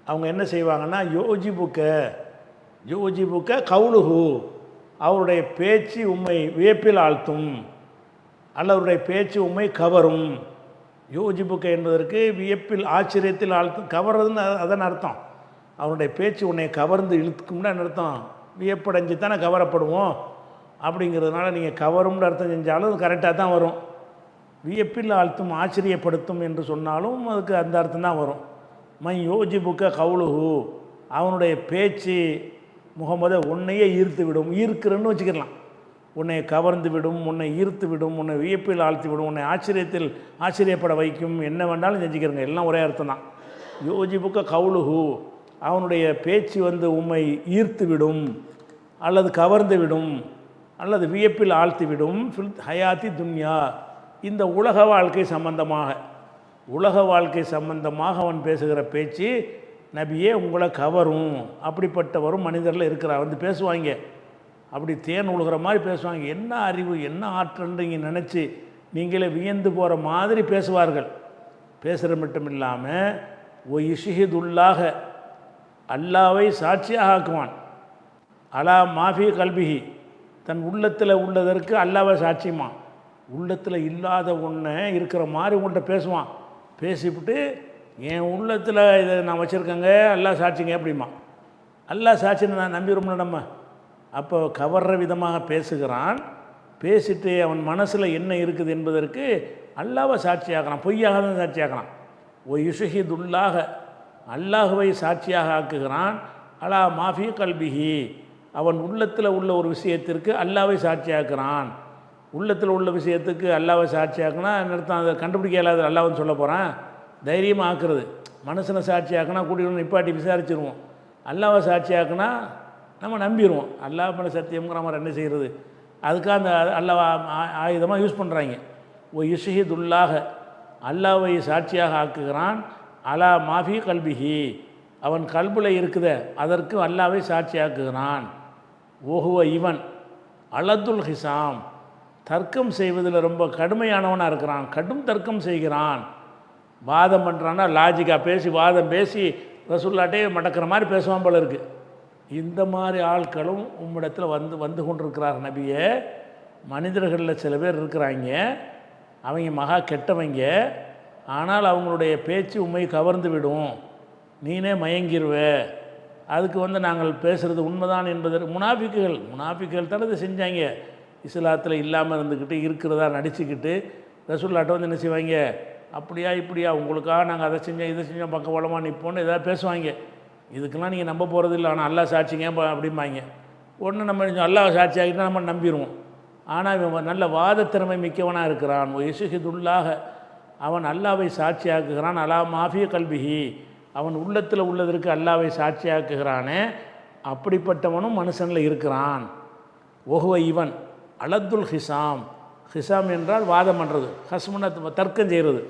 அவங்க என்ன செய்வாங்கன்னா யோஜிபுக்க கவுலுஹு, அவருடைய பேச்சு உம்மை வியப்பில் ஆழ்த்தும், அல்லவருடைய பேச்சு உம்மை கவரும். யோஜிபுக்க என்பதற்கு வியப்பில் ஆச்சரியத்தில் ஆழ்த்தும், கவர்றதுன்னு அதன் அர்த்தம். அவனுடைய பேச்சு உன்னை கவர்ந்து இழுத்துக்கும்னா அர்த்தம், வியப்படைஞ்சு தானே கவரப்படுவோம். அப்படிங்கிறதுனால நீங்கள் கவரும்னு அர்த்தம் செஞ்சாலும் அது கரெக்டாக தான் வரும். வியப்பில் ஆழ்த்தும், ஆச்சரியப்படுத்தும் என்று சொன்னாலும் அதுக்கு அந்த அர்த்தம் தான் வரும். யோஜிபுக்க கவுலுஹு, அவனுடைய பேச்சு முகமது உன்னையே ஈர்த்து விடும். ஈர்க்கிறன்னு வச்சுக்கலாம், உன்னை கவர்ந்து விடும், உன்னை ஈர்த்து விடும், உன்னை வியப்பில் ஆழ்த்தி விடும், உன்னை ஆச்சரியப்பட வைக்கும், என்ன வேண்டாலும் செஞ்சுக்கிறங்க, எல்லாம் ஒரே அர்த்தம் தான். யோஜிபுக்க கவுலுஹு, அவனுடைய பேச்சு உம்மை ஈர்த்து விடும், அல்லது கவர்ந்து விடும், அல்லது வியப்பில் ஆழ்த்தி விடும். ஃபில் ஹயாத்தி துன்யா, இந்த உலக வாழ்க்கை சம்பந்தமாக அவன் பேசுகிற பேச்சு நபியே உங்களை கவரும். அப்படிப்பட்டவரும் மனிதரில் இருக்கிறார். பேசுவாங்க, அப்படி தேன் உழுகிற மாதிரி பேசுவாங்க. என்ன அறிவு, என்ன ஆற்றன்றீங்க நினச்சி நீங்களே வியந்து போகிற மாதிரி பேசுவார்கள். பேசுகிற மட்டும் இல்லாமல் இஷிஹிதுல்லாக, அல்லாவை சாட்சியாக ஆக்குவான். அலா மாஃபி கல்பிஹி, தன் உள்ளத்தில் உள்ளதற்கு அல்லாவை சாட்சியமா. உள்ளத்தில் இல்லாத ஒன்றை இருக்கிற மாதிரி உங்கள்கிட்ட பேசுவான். பேசிவிட்டு என் உள்ளத்தில் இதை நான் வச்சுருக்கேங்க, அல்லா சாட்சிங்க அப்படிமா. அல்லா சாட்சின்னு நான் நம்பிடும்ல நம்ம. அப்போ கவர்ற விதமாக பேசுகிறான். பேசிட்டு அவன் மனசில் என்ன இருக்குது என்பதற்கு அல்லாவை சாட்சியாகிறான், பொய்யாக தான் சாட்சியாகிறான். யுஷஹிதுல்லாக, அல்லாஹுவை சாட்சியாக ஆக்குகிறான். அலா மாஃபி கல்பிஹி, அவன் உள்ளத்தில் உள்ள ஒரு விஷயத்திற்கு அல்லாவை சாட்சியாக்குறான். உள்ளத்தில் உள்ள விஷயத்துக்கு அல்லாவை சாட்சியாக்குனா அர்த்தம் அதை கண்டுபிடிக்க இல்லாத அல்லாஹ்னு சொல்ல போகிறான். தைரியமாக ஆக்குறது. மனசனை சாட்சியாக்குனா கூட்டிகிட்டு நிப்பாட்டி விசாரிச்சிருவோம். அல்லாவை சாட்சியாக்குனா நம்ம நம்பிடுவோம். அல்லாஹ் மேலே சத்தியம்ங்கிற மாதிரி என்ன செய்கிறது, அதுக்காக அந்த அல்லாஹ் ஆயுதமாக யூஸ் பண்ணுறாங்க. யுஷஹிதுல்லாக, அல்லாவை சாட்சியாக ஆக்குகிறான். அலா மாஃபி கல்பிஹி, அவன் கல்பில் இருக்குத அதற்கு அல்லாவை சாட்சியாக்குகிறான். ஓஹுவ இவன் அலத்துல் ஹிசாம், தர்க்கம் செய்வதில் ரொம்ப கடுமையானவனாக இருக்கிறான். கடும் தர்க்கம் செய்கிறான். வாதம் பண்ணுறான்னா லாஜிக்காக பேசி வாதம் பேசி ரசூல்லாட்டே மடக்கிற மாதிரி பேசுவான் போல இருக்குது. இந்த மாதிரி ஆட்களும் உம்மிடத்தில் வந்து கொண்டிருக்கிறார் நபியே. மனிதர்களில் சில பேர் இருக்கிறாங்க, அவங்க மகா கெட்டவங்க. ஆனால் அவங்களுடைய பேச்சு உண்மை கவர்ந்து விடும், நீனே மயங்கிடுவ. அதுக்கு நாங்கள் பேசுகிறது உண்மைதான் என்பதற்கு முனாஃபிக்குகள் தான் இதை செஞ்சாங்க. இஸ்லாத்தில் இல்லாமல் இருந்துக்கிட்டு இருக்கிறதா நடிச்சுக்கிட்டு ரசூல்லாட்ட என்ன செய்வாங்க, அப்படியா இப்படியா உங்களுக்காக நாங்கள் அதை செஞ்சோம் இதை செஞ்சோம் பக்கபலமாக நிற்போன்னு எதாவது பேசுவாங்க. இதுக்கெல்லாம் நீங்கள் நம்ப போகிறது இல்லை, ஆனால் அல்லா சாட்சிங்க அப்படிம்பாங்க. ஒன்று நம்ம அல்லாஹ் சாட்சி ஆகிட்டா நம்ம நம்பிடுவோம். ஆனால் இவன் நல்ல வாதத்திறமை மிக்கவனாக இருக்கிறான். யுஷஹிதுல்லாக, அவன் அல்லாவை சாட்சியாக்குகிறான். அலா மாஃபிய கல்பிஹி, அவன் உள்ளத்தில் உள்ளதற்கு அல்லாவை சாட்சியாக்குகிறானே, அப்படிப்பட்டவனும் மனுஷனில் இருக்கிறான். ஒஹுவ இவன் அலத்துல் ஹிசாம், ஹிசாம் என்றால் வாதம் பண்ணுறது, ஹஸ்முன தர்க்கம் செய்கிறது.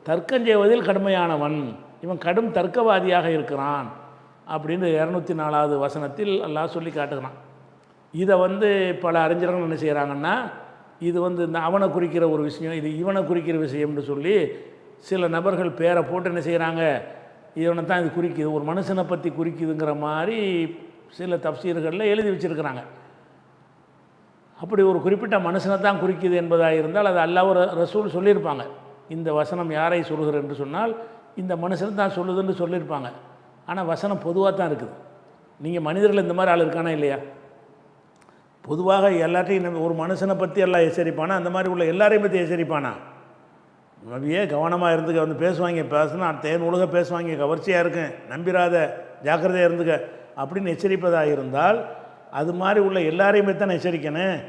தர்க்கம் செய்வதில் கடுமையானவன், இவன் கடும் தர்க்கவாதியாக இருக்கிறான் அப்படின்னு 204வது வசனத்தில் அல்லாஹ் சொல்லி காட்டுகிறான். இதை பல அறிஞர்கள் என்ன செய்கிறாங்கன்னா, இது இந்த அவனை குறிக்கிற ஒரு விஷயம், இது இவனை குறிக்கிற விஷயம்னு சொல்லி சில நபர்கள் பேரை போட்டு என்ன செய்கிறாங்க, இவனை தான் இது குறிக்குது, ஒரு மனுஷனை பற்றி குறிக்குதுங்கிற மாதிரி சில தப்சீர்களில் எழுதி வச்சுருக்கிறாங்க. அப்படி ஒரு குறிப்பிட்ட மனுஷனை தான் குறிக்குது என்பதாக இருந்தால் அது அல்லாஹ் ரசூல் சொல்லியிருப்பாங்க. இந்த வசனம் யாரை சொல்லுகிற என்று சொன்னால் இந்த மனுஷன் தான் சொல்லுதுன்னு சொல்லியிருப்பாங்க. ஆனால் வசனம் பொதுவாக தான் இருக்குது. நீங்கள் மனிதர்கள் இந்த மாதிரி ஆள் இருக்கானா இல்லையா? பொதுவாக எல்லாத்தையும் ஒரு மனுஷனை பற்றி எல்லாம் எச்சரிப்பானா, அந்த மாதிரி உள்ள எல்லாரையும் பற்றி எச்சரிப்பானா? நபியே கவனமாக இருந்துக்க, பேசுவாங்க, பேசுனா தேன் உலக பேசுவாங்க, கவர்ச்சியாக இருக்கேன், நம்பிராத, ஜாக்கிரதையாக இருந்துக்க அப்படின்னு எச்சரிப்பதாக இருந்தால் அது மாதிரி உள்ள எல்லாரையுமே தான் எச்சரிக்கணும்.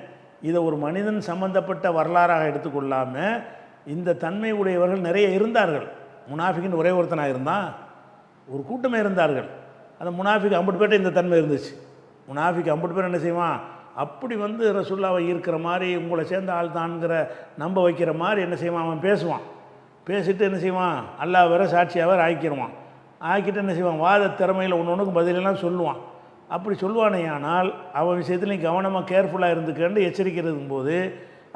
இதை ஒரு மனிதன் சம்பந்தப்பட்ட வரலாறாக எடுத்துக்கொள்ளாமல் இந்த தன்மை உடையவர்கள் நிறைய இருந்தார்கள். முனாஃபிக்கின் ஒரே ஒருத்தனாக இருந்தான், ஒரு கூட்டமே இருந்தார்கள். அந்த முனாஃபிக் அம்புட்டு பேர்ட்ட இந்த தன்மை இருந்துச்சு. முனாஃபிக் அம்புட்டு பேர் என்ன செய்வான், அப்படி வந்து ரசூலுல்லாவை ஈர்க்கிற மாதிரி உங்களை சேர்ந்த ஆள் தான்ங்கிற நம்ப வைக்கிற மாதிரி என்ன செய்வான், அவன் பேசுவான். பேசிட்டு என்ன செய்வான், அல்லாஹ் வேற சாட்சியாக வேறு ஆக்கிடுவான். ஆக்கிட்டு என்ன செய்வான், வாத திறமையில் ஒன்றுக்கு பதிலெல்லாம் சொல்லுவான். அப்படி சொல்லுவானே ஆனால் அவன் விஷயத்தில் நீ கவனமாக கேர்ஃபுல்லாக இருந்துக்கன்னு எச்சரிக்கிறதும் போது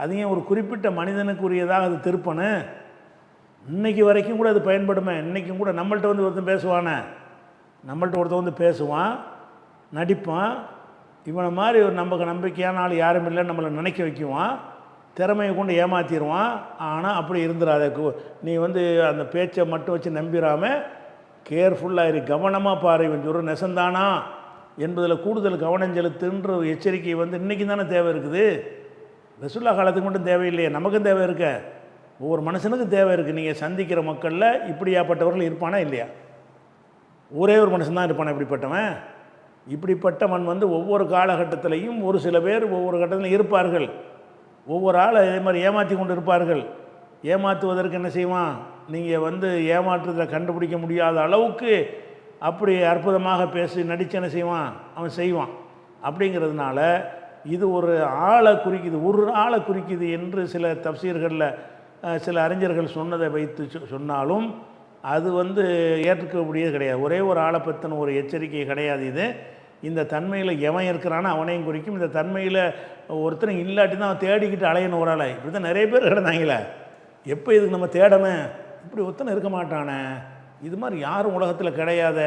அதையும் ஒரு குறிப்பிட்ட மனிதனுக்குரியதாக அது திருப்பனு. இன்றைக்கி வரைக்கும் கூட அது பயன்படுமே. இன்றைக்கும் கூட நம்மள்ட்ட வந்து ஒருத்தன் பேசுவானே, நம்மள்ட்ட ஒருத்தன் வந்து பேசுவான், நடிப்பான். இவனை மாதிரி ஒரு நம்பிக்கையான ஆள் யாரும் இல்லைன்னு நம்மளை நினைக்க வைக்குவான், திறமையை கொண்டு ஏமாற்றிடுவான். ஆனால் அப்படி இருந்துடாத, நீ வந்து அந்த பேச்சை மட்டும் வச்சு நம்பிடாமல் கேர்ஃபுல்லாக இரு, கவனமாக பாரு, இவன் சொல்கிற நெசந்தானா என்பதில் கூடுதல் கவனம் செலுத்துன்ற ஒரு எச்சரிக்கை வந்து இன்றைக்கி தானே தேவை இருக்குது. ரசூலுல்லாஹ் காலத்துக்கு மட்டும் தேவையில்லையே, நமக்கும் தேவை இருக்க, ஒவ்வொரு மனுஷனுக்கும் தேவை இருக்குது. நீங்கள் சந்திக்கிற மக்களில் இப்படியாப்பட்டவர்கள் இருப்பானா இல்லையா? ஒரே ஒரு மனுஷன் தான் இருப்பானா இப்படிப்பட்டவன்? இப்படிப்பட்டவன் வந்து ஒவ்வொரு காலகட்டத்திலையும் ஒரு சில பேர் ஒவ்வொரு கட்டத்திலையும் இருப்பார்கள். ஒவ்வொரு ஆளை இதே மாதிரி ஏமாற்றி கொண்டு இருப்பார்கள். ஏமாற்றுவதற்கு என்ன செய்வான், நீங்கள் வந்து ஏமாற்றுறதை கண்டுபிடிக்க முடியாத அளவுக்கு அப்படி அற்புதமாக பேசி நடித்து என்ன செய்வான், அவன் செய்வான். அப்படிங்கிறதுனால இது ஒரு ஆளை குறிக்குது, ஒரு ஆளை குறிக்குது என்று சில தப்சீர்களில் சில அறிஞர்கள் சொன்னதை வைத்து சொன்னாலும் அது வந்து ஏற்றுக்கக்கூடியது கிடையாது. ஒரே ஒரு ஆளை பற்றின ஒரு எச்சரிக்கை கிடையாது இது. இந்த தன்மையில் எவன் இருக்கிறானோ அவனையும் குறிக்கும். இந்த தன்மையில் ஒருத்தனை இல்லாட்டி தான் அவன் தேடிக்கிட்டு அலையணும் ஒரு ஆளை. இப்படி தான் நிறைய பேர் கிடந்தாங்களே, எப்போ இதுக்கு நம்ம தேடணும், இப்படி ஒருத்தனை இருக்க மாட்டானே, இது மாதிரி யாரும் உலகத்தில் கிடையாத,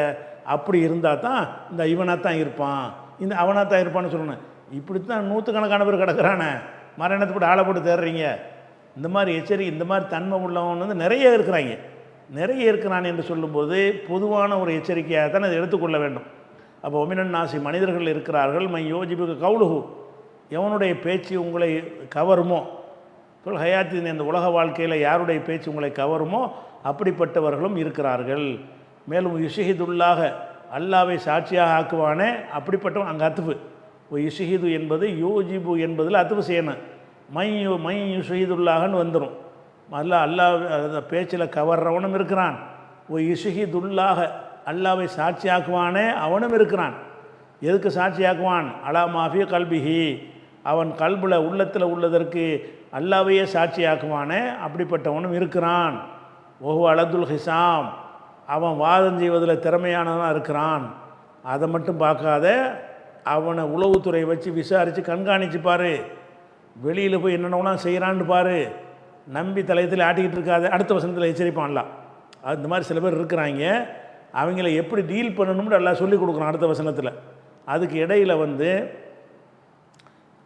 அப்படி இருந்தால் தான் இந்த இவனாக தான் இருப்பான், இந்த அவனாக தான் இருப்பான்னு சொல்லணும். இப்படித்தான் நூற்றுக்கணக்கான பேர் கிடக்கிறானே, மரணத்தை போட்டு ஆளை போட்டு தேடுறீங்க. இந்த மாதிரி எச்சரிக்கை, இந்த மாதிரி தன்மை உள்ளவன் வந்து நிறைய இருக்கிறாங்க. நிறைய இருக்கிறான் என்று சொல்லும்போது பொதுவான ஒரு எச்சரிக்கையாக தான் அதை எடுத்துக்கொள்ள வேண்டும். அப்போ ஒமினன் நாசி மனிதர்கள் இருக்கிறார்கள், மை யோஜிபுக்கு கவுலுகு, எவனுடைய பேச்சு உங்களை கவருமோ, சொல் ஹயாத்தின் இந்த உலக வாழ்க்கையில் யாருடைய பேச்சு உங்களை கவருமோ அப்படிப்பட்டவர்களும் இருக்கிறார்கள். மேலும் யுஷஹிதுல்லாக, அல்லாவை சாட்சியாக ஆக்குவானே அப்படிப்பட்டவன், அங்கே அத்துவு யுஷஹிது என்பது யோஜிபு என்பதில் அத்துவு செய்யணும். மை யுஷஹிதுல்லாகன்னு வந்துடும். அல்லாஹ் பேச்சில் கவர்றவனும் இருக்கிறான். யுஷஹிதுல்லாக, அல்லாவை சாட்சியாக்குவானே அவனும் இருக்கிறான். எதுக்கு சாட்சியாக்குவான், அலா மாஃபி கல்பிஹி, அவன் கல்பில் உள்ளத்தில் உள்ளதற்கு அல்லாவையே சாட்சியாக்குவானே அப்படிப்பட்டவனும் இருக்கிறான். ஓஹோ அலதுல் ஹிசாம், அவன் வாதம் செய்வதில் திறமையானவனாக இருக்கிறான். அதை மட்டும் பார்க்காத, அவனை உளவுத்துறை வச்சு விசாரித்து கண்காணித்து பாரு, வெளியில் போய் என்னென்னா செய்கிறான்னு பாரு, நம்பி தலையத்தில் ஆட்டிக்கிட்டு இருக்காது. அடுத்த வசனத்தில் எச்சரிப்பான்லாம். அந்த மாதிரி சில பேர் இருக்கிறாங்க, அவங்கள எப்படி டீல் பண்ணணும்னு எல்லாம் சொல்லிக் கொடுக்குறான் அடுத்த வசனத்தில். அதுக்கு இடையில் வந்து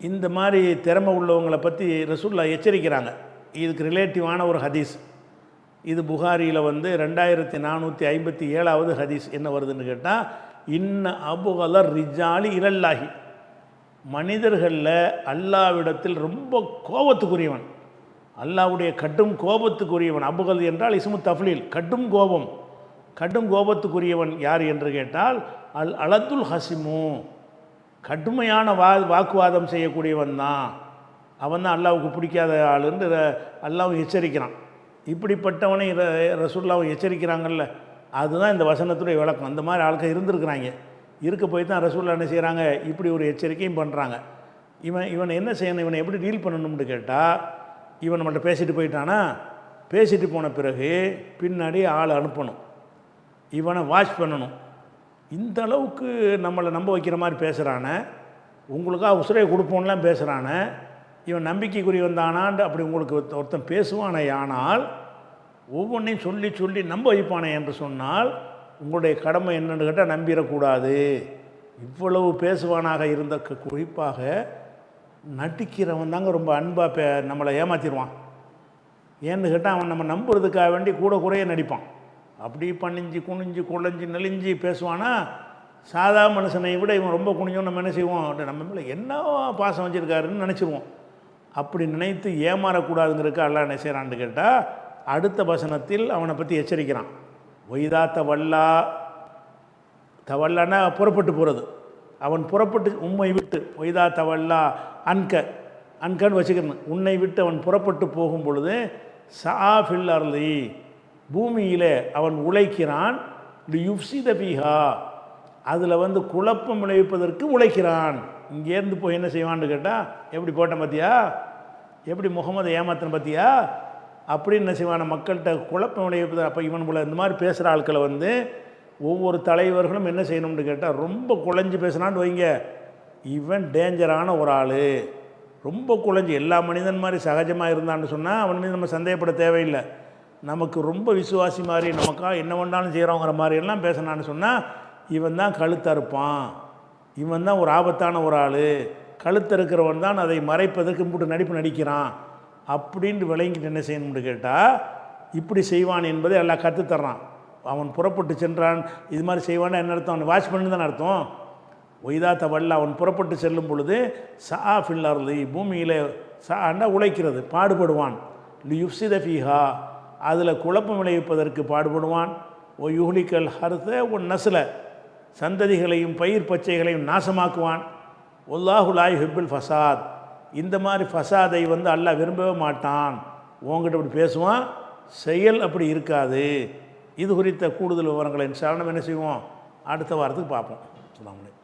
இந்த மாதிரி திறமை உள்ளவங்களை பற்றி ரசூலுல்லாஹ் எச்சரிக்கிறாங்க. இதுக்கு ரிலேட்டிவான ஒரு ஹதீஸ், இது புகாரியில் வந்து 2457வது ஹதீஸ். என்ன வருதுன்னு கேட்டால், இன்ன அபுகலர் ரிஜாலி இலல்லாஹி, மனிதர்களில் அல்லாவிடத்தில் ரொம்ப கோபத்துக்குரியவன், அல்லாவுடைய கடும் கோபத்துக்குரியவன். அபுகல் என்றால் இஸ்மு தஃப்லீல், கடும் கோபம். கடும் கோபத்துக்குரியவன் யார் என்று கேட்டால் அலதுல் ஹசிமு, கடுமையான வாக்குவாதம் செய்யக்கூடியவன் தான், அவன் தான் அல்லாவுக்கு பிடிக்காத ஆளுன்னு அல்லாவும் எச்சரிக்கிறான். இப்படிப்பட்டவனை ரசூலுல்லாஹ் எச்சரிக்கிறாங்கல்ல, அதுதான் இந்த வசனத்துடைய விளக்கம். அந்த மாதிரி ஆட்கள் இருந்திருக்கிறாங்க. இருக்க போய் தான் ரசூலுல்லாஹ் என்ன செய்கிறாங்க, இப்படி ஒரு எச்சரிக்கையும் பண்ணுறாங்க. இவனை என்ன செய்யணும், இவனை எப்படி டீல் பண்ணணும்னு கேட்டால், இவன் நம்மள்ட்ட பேசிட்டு போயிட்டானா, பேசிட்டு போன பிறகு பின்னாடி ஆள் அனுப்பணும், இவனை வாட்ச் பண்ணணும். இந்த அளவுக்கு நம்மளை நம்ப வைக்கிற மாதிரி பேசுகிறானே, உங்களுக்காக உசுரையை கொடுப்போம்லாம் பேசுகிறானே, இவன் நம்பிக்கைக்குரியவன் தானான்னு அப்படி உங்களுக்கு ஒருத்தன் பேசுவானே, ஆனால் ஒவ்வொன்றையும் சொல்லி சொல்லி நம்ப வைப்பானே என்று சொன்னால் உங்களுடைய கடமை என்னென்னு கேட்டால் நம்பிடக்கூடாது. இவ்வளவு பேசுவானாக இருந்த குறிப்பாக நடிக்கிறவன் தாங்க ரொம்ப அன்பாக நம்மளை ஏமாற்றிடுவான். ஏன்னு கேட்டால் அவன் நம்ம நம்புறதுக்காக வேண்டி கூட குறைய நடிப்பான். அப்படி பணிஞ்சு குனிஞ்சு குழஞ்சி நெளிஞ்சு பேசுவானா, சாதா மனுஷனை விட இவன் ரொம்ப குனிஞ்சோம் நம்ம என்ன செய்வோம், நம்ம மேலே என்ன பாசம் வச்சுருக்காருன்னு நினச்சிருவோம். அப்படி நினைத்து ஏமாறக்கூடாதுங்கிறதுக்கு அல்லாஹ் என்ன செய்கிறான்னு கேட்டால், அடுத்த வசனத்தில் அவனை பற்றி எச்சரிக்கிறான். ஒய்தா தவல்லான்னா புறப்பட்டு போகிறது, அவன் புறப்பட்டு உம்மை விட்டு, ஒய்தா தவல்லா அன்கன்னு வச்சுக்கிறேன், உன்னை விட்டு அவன் புறப்பட்டு போகும் பொழுது சாஃபில் அர்லி, பூமியில் அவன் உழைக்கிறான், யுஃப்சித பீஹா, அதில் வந்து குழப்பம் விளைவிப்பதற்கு உழைக்கிறான். இங்கேருந்து போய் என்ன செய்வான்னு கேட்டால், எப்படி போட்டேன் பார்த்தியா, எப்படி முகமது ஏமாத்தின பார்த்தியா அப்படின்னு என்ன செய்வான மக்கள்கிட்ட குழப்பம் விளைவிப்பது. அப்போ இவன் போல இந்த மாதிரி பேசுகிற ஆட்களை வந்து ஒவ்வொரு தலைவர்களும் என்ன செய்யணும்னு கேட்டால், ரொம்ப குழஞ்சி பேசுனான்னு வைங்க, இவன் டேஞ்சரான ஒரு ஆள், ரொம்ப குழஞ்சி எல்லா மனிதன் மாதிரி சகஜமாக இருந்தான்னு சொன்னால் அவன் மீது நம்ம சந்தேகப்பட தேவையில்லை. நமக்கு ரொம்ப விசுவாசி மாதிரி நமக்காக என்ன வேண்டாலும் செய்கிறோங்கிற மாதிரி எல்லாம் பேசினான்னு சொன்னால் இவன் தான் கழுத்தறுப்பான், இவன் தான் ஒரு ஆபத்தான ஒரு ஆள், கழுத்தறுக்கிறவன் தான் அதை மறைப்பதற்கு போட்டு நடிப்பு நடிக்கிறான் அப்படின்ட்டு விளங்கிட்டு என்ன செய்யணும்னு கேட்டால், இப்படி செய்வான் என்பதை எல்லாம் கற்றுத்தர்றான். அவன் புறப்பட்டு சென்றான் இது மாதிரி செய்வான்னா என்ன அர்த்தம், அவன் வாட்ச் பண்ணி தான் அர்த்தம். ஒய்தா தவல்ல அவன் புறப்பட்டு செல்லும் பொழுது சா ஃபில்லர்லி பூமியில் சாண்டா உழைக்கிறது, பாடுபடுவான். யுஃப்சித ஃபீஹா அதில் குழப்பம் விளைவிப்பதற்கு பாடுபடுவான். ஓ யுஹ்லிக்கல் ஹர்த ஒன் நஸ்ல சந்ததிகளையும் பயிர் பச்சைகளையும் நாசமாக்குவான். ஒல்லாஹு லா யுஹிப்புல் ஃபசாத் இந்த மாதிரி ஃபசாதை வந்து அல்லாஹ் விரும்பவே மாட்டான். உங்ககிட்ட இப்படி பேசுவான், செயல் அப்படி இருக்காது. இது குறித்த கூடுதல் விவரங்களை இன்ஷா அல்லாஹ் என்ன செய்வோம் அடுத்த வாரத்துக்கு பார்ப்போம். அஸ்ஸலாமு அலைக்கும்.